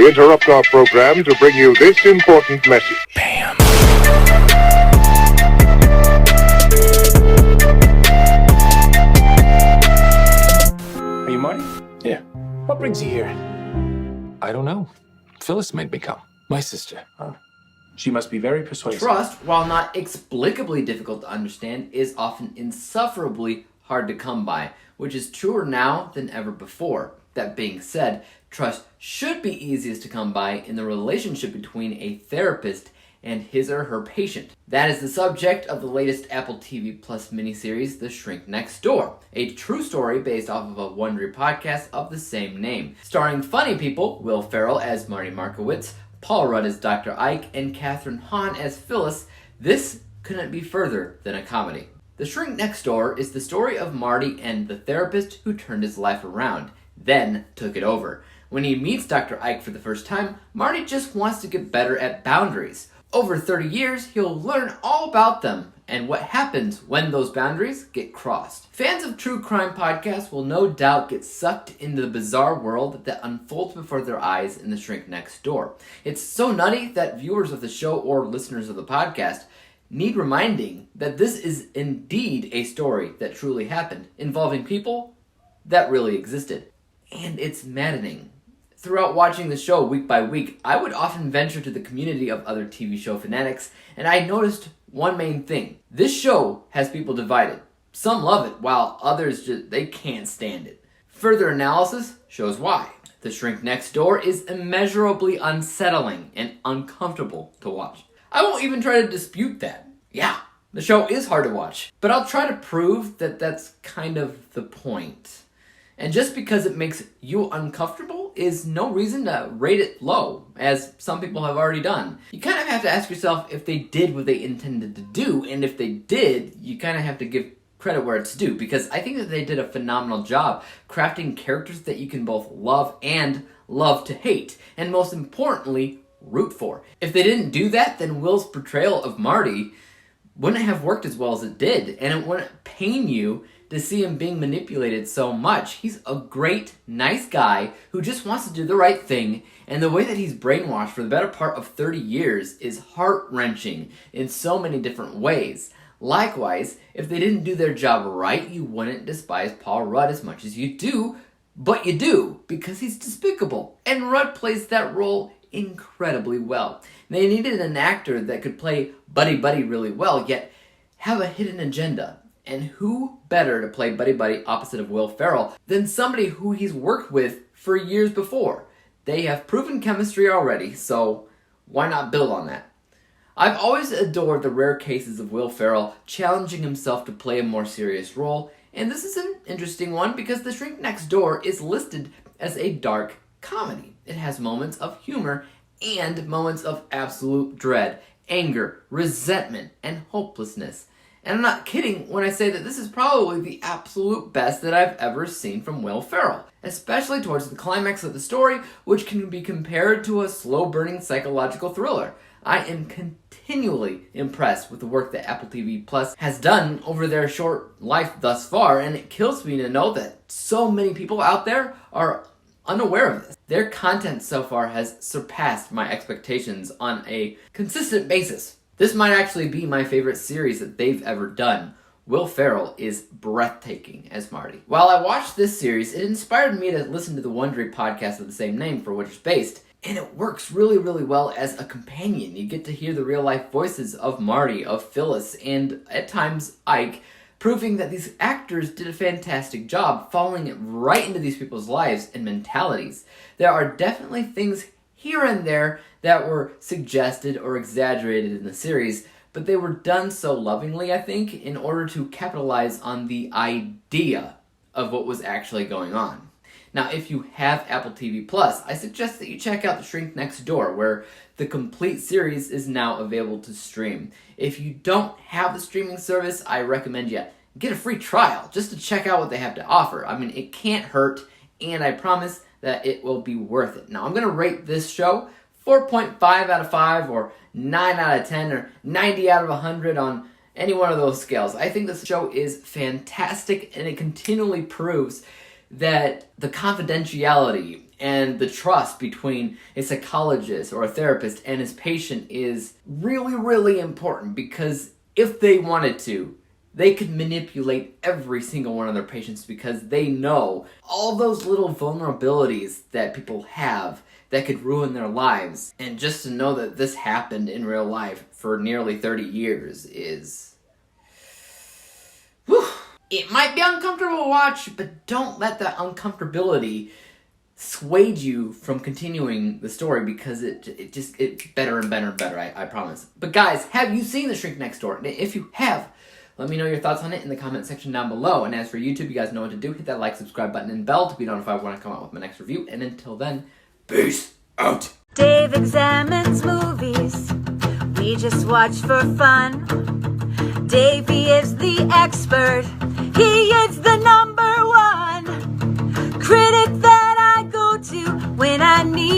interrupt our program to bring you this important message. Bam. Are you Marty? Yeah. What brings you here? I don't know. Phyllis made me come. My sister. She must be very persuasive. Trust, while not explicably difficult to understand, is often insufferably hard to come by, which is truer now than ever before. That being said, trust should be easiest to come by in the relationship between a therapist and his or her patient. That is the subject of the latest Apple TV Plus miniseries, The Shrink Next Door, a true story based off of a Wondery podcast of the same name. Starring funny people, Will Ferrell as Marty Markowitz, Paul Rudd as Dr. Ike, and Katherine Hahn as Phyllis, this couldn't be further than a comedy. The Shrink Next Door is the story of Marty and the therapist who turned his life around, then took it over. When he meets Dr. Ike for the first time, Marty just wants to get better at boundaries. Over 30 years, he'll learn all about them and what happens when those boundaries get crossed. Fans of true crime podcasts will no doubt get sucked into the bizarre world that unfolds before their eyes in The Shrink Next Door. It's so nutty that viewers of the show or listeners of the podcast need reminding that this is indeed a story that truly happened, involving people that really existed. And it's maddening. Throughout watching the show week by week, I would often venture to the community of other TV show fanatics, and I noticed one main thing. This show has people divided. Some love it, while others they can't stand it. Further analysis shows why. The Shrink Next Door is immeasurably unsettling and uncomfortable to watch. I won't even try to dispute that. Yeah, the show is hard to watch, but I'll try to prove that that's kind of the point. And just because it makes you uncomfortable is no reason to rate it low, as some people have already done. You kind of have to ask yourself if they did what they intended to do, and if they did, you kind of have to give credit where it's due, because I think that they did a phenomenal job crafting characters that you can both love and love to hate, and most importantly, root for. If they didn't do that, then Will's portrayal of Marty wouldn't have worked as well as it did, and it wouldn't pain you to see him being manipulated so much. He's a great, nice guy who just wants to do the right thing, and the way that he's brainwashed for the better part of 30 years is heart-wrenching in so many different ways. Likewise, if they didn't do their job right, you wouldn't despise Paul Rudd as much as you do, but you do, because he's despicable. And Rudd plays that role incredibly well. They needed an actor that could play buddy-buddy really well, yet have a hidden agenda. And who better to play buddy-buddy opposite of Will Ferrell than somebody who he's worked with for years before? They have proven chemistry already, so why not build on that? I've always adored the rare cases of Will Ferrell challenging himself to play a more serious role, and this is an interesting one because The Shrink Next Door is listed as a dark comedy. It has moments of humor and moments of absolute dread, anger, resentment, and hopelessness. And I'm not kidding when I say that this is probably the absolute best that I've ever seen from Will Ferrell, especially towards the climax of the story, which can be compared to a slow-burning psychological thriller. I am continually impressed with the work that Apple TV Plus has done over their short life thus far, and it kills me to know that so many people out there are unaware of this. Their content so far has surpassed my expectations on a consistent basis. This might actually be my favorite series that they've ever done. Will Ferrell is breathtaking as Marty. While I watched this series, it inspired me to listen to the Wondery Podcast of the same name for which it's based, and it works really, really well as a companion. You get to hear the real-life voices of Marty, of Phyllis, and at times Ike, proving that these actors did a fantastic job following it right into these people's lives and mentalities. There are definitely things here and there that were suggested or exaggerated in the series, but they were done so lovingly, I think, in order to capitalize on the idea of what was actually going on. Now, if you have Apple TV Plus, I suggest that you check out The Shrink Next Door, where the complete series is now available to stream. If you don't have the streaming service, I recommend you get a free trial just to check out what they have to offer. I mean, it can't hurt, and I promise that it will be worth it. Now, I'm going to rate this show 4.5 out of 5 or 9 out of 10 or 90 out of 100 on any one of those scales. I think this show is fantastic, and it continually proves that the confidentiality And the trust between a psychologist or a therapist and his patient is really, really important, because if they wanted to, they could manipulate every single one of their patients, because they know all those little vulnerabilities that people have that could ruin their lives. And just to know that this happened in real life for nearly 30 years is... whew. It might be uncomfortable to watch, but don't let that uncomfortability sway you from continuing the story, because it's better and better and better, I promise. But guys, have you seen The Shrink Next Door? If you have, let me know your thoughts on it in the comment section down below. And as for YouTube, you guys know what to do. Hit that like, subscribe button, and bell to be notified when I come out with my next review. And until then, peace out. Dave examines movies we just watch for fun. Davey is the expert. He is the #1 critic that I go to when I need